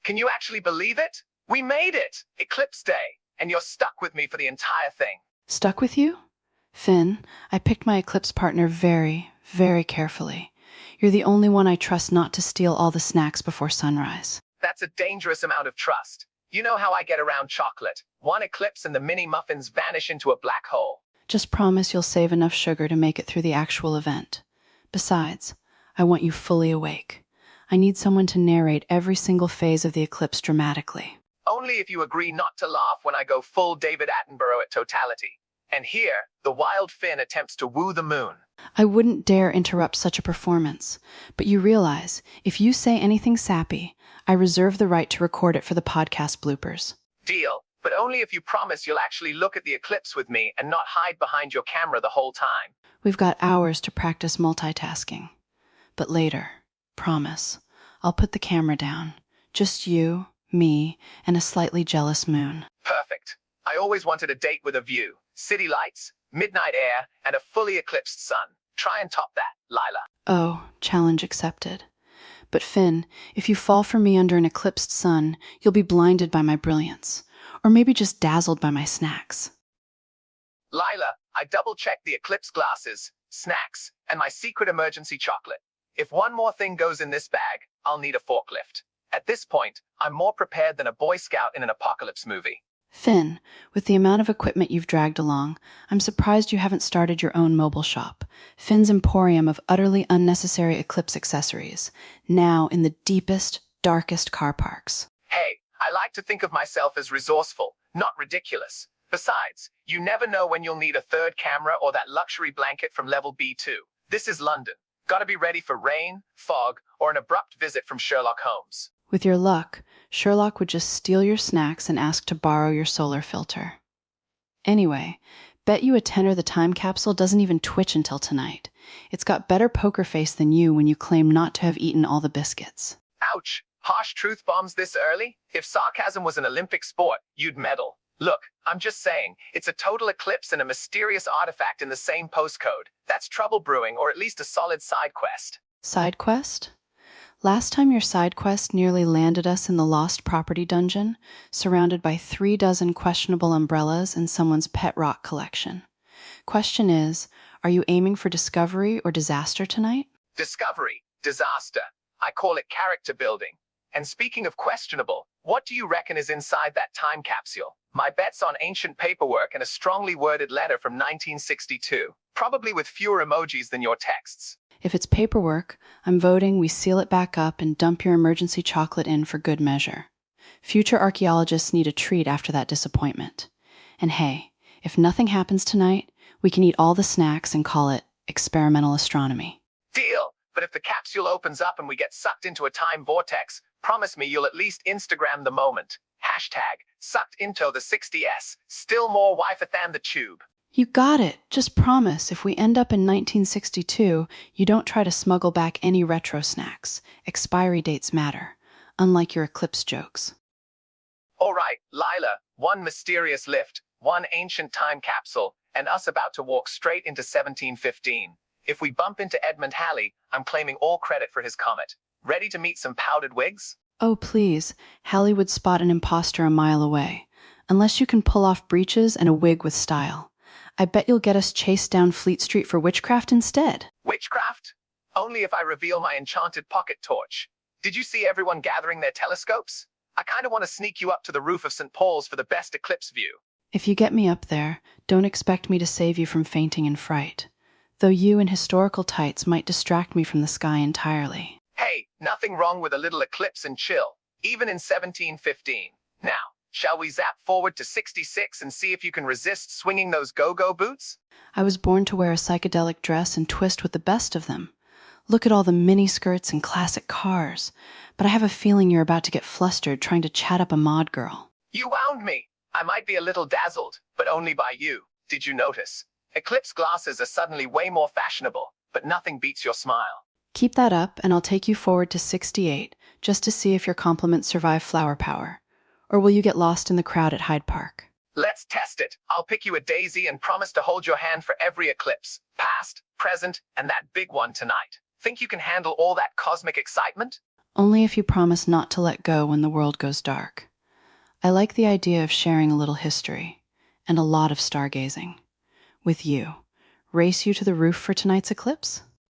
Can you actually believe it? We made it! Eclipse Day, and you're stuck with me for the entire thing. Stuck with you? Finn, I picked my eclipse partner very, very carefully. You're the only one I trust not to steal all the snacks before sunrise. That's a dangerous amount of trust. You know how I get around chocolate. One eclipse and the mini muffins vanish into a black hole. Just promise you'll save enough sugar to make it through the actual event. Besides, I want you fully awake. I need someone to narrate every single phase of the eclipse dramatically. Only if you agree not to laugh when I go full David Attenborough at totality. And here, the wild Finn attempts to woo the moon. I wouldn't dare interrupt such a performance, but you realize, if you say anything sappy, I reserve the right to record it for the podcast bloopers. Deal, but only if you promise you'll actually look at the eclipse with me and not hide behind your camera the whole time. We've got hours to practice multitasking. But later, promise, I'll put the camera down. Just you, me, and a slightly jealous moon. Perfect. I always wanted a date with a view. City lights, midnight air, and a fully eclipsed sun. Try and top that, Lila. Oh, challenge accepted. But Finn, if you fall for me under an eclipsed sun, you'll be blinded by my brilliance. Or maybe just dazzled by my snacks. Lila, I double-checked the eclipse glasses, snacks, and my secret emergency chocolate. If one more thing goes in this bag, I'll need a forklift. At this point, I'm more prepared than a Boy Scout in an apocalypse movie. Finn, with the amount of equipment you've dragged along, I'm surprised you haven't started your own mobile shop, Finn's Emporium of utterly unnecessary eclipse accessories, now in the deepest, darkest car parks. Hey, I like to think of myself as resourceful, not ridiculous. Besides, you never know when you'll need a third camera or that luxury blanket from level B2. This is London. Gotta be ready for rain, fog, or an abrupt visit from Sherlock Holmes. With your luck, Sherlock would just steal your snacks and ask to borrow your solar filter. Anyway, bet you a tenner the time capsule doesn't even twitch until tonight. It's got better poker face than you when you claim not to have eaten all the biscuits. Ouch! Harsh truth bombs this early? If sarcasm was an Olympic sport, you'd medal. Look, I'm just saying, it's a total eclipse and a mysterious artifact in the same postcode. That's trouble brewing, or at least a solid side quest. Side quest? Last time your side quest nearly landed us in the Lost Property dungeon, surrounded by 36 questionable umbrellas and someone's pet rock collection. Question is, are you aiming for discovery or disaster tonight? Discovery, disaster. I call it character building. And speaking of questionable, what do you reckon is inside that time capsule? My bet's on ancient paperwork and a strongly worded letter from 1962, probably with fewer emojis than your texts. If it's paperwork, I'm voting we seal it back up and dump your emergency chocolate in for good measure. Future archaeologists need a treat after that disappointment. And hey, if nothing happens tonight, we can eat all the snacks and call it experimental astronomy. Deal! But if the capsule opens up and we get sucked into a time vortex, promise me you'll at least Instagram the moment. Hashtag, sucked into the 60s, still more wifer than the tube. You got it. Just promise if we end up in 1962, you don't try to smuggle back any retro snacks. Expiry dates matter, unlike your eclipse jokes. All right, Lila, one mysterious lift, one ancient time capsule, and us about to walk straight into 1715. If we bump into Edmund Halley, I'm claiming all credit for his comet. Ready to meet some powdered wigs? Oh, please. Halley would spot an imposter a mile away. Unless you can pull off breeches and a wig with style. I bet you'll get us chased down Fleet Street for witchcraft instead. Witchcraft? Only if I reveal my enchanted pocket torch. Did you see everyone gathering their telescopes? I kind of want to sneak you up to the roof of St. Paul's for the best eclipse view. If you get me up there, don't expect me to save you from fainting in fright. Though you in historical tights might distract me from the sky entirely. Hey, nothing wrong with a little eclipse and chill, even in 1715. Now, shall we zap forward to 66 and see if you can resist swinging those go-go boots? I was born to wear a psychedelic dress and twist with the best of them. Look at all the mini skirts and classic cars. But I have a feeling you're about to get flustered trying to chat up a mod girl. You wound me. I might be a little dazzled, but only by you. Did you notice? Eclipse glasses are suddenly way more fashionable, but nothing beats your smile. Keep that up and I'll take you forward to 68 just to see if your compliments survive flower power. Or will you get lost in the crowd at Hyde Park? Let's test it. I'll pick you a daisy and promise to hold your hand for every eclipse, past, present, and that big one tonight. Think you can handle all that cosmic excitement? Only if you promise not to let go when the world goes dark. I like the idea of sharing a little history and a lot of stargazing. With you. Race you to the roof for tonight's eclipse?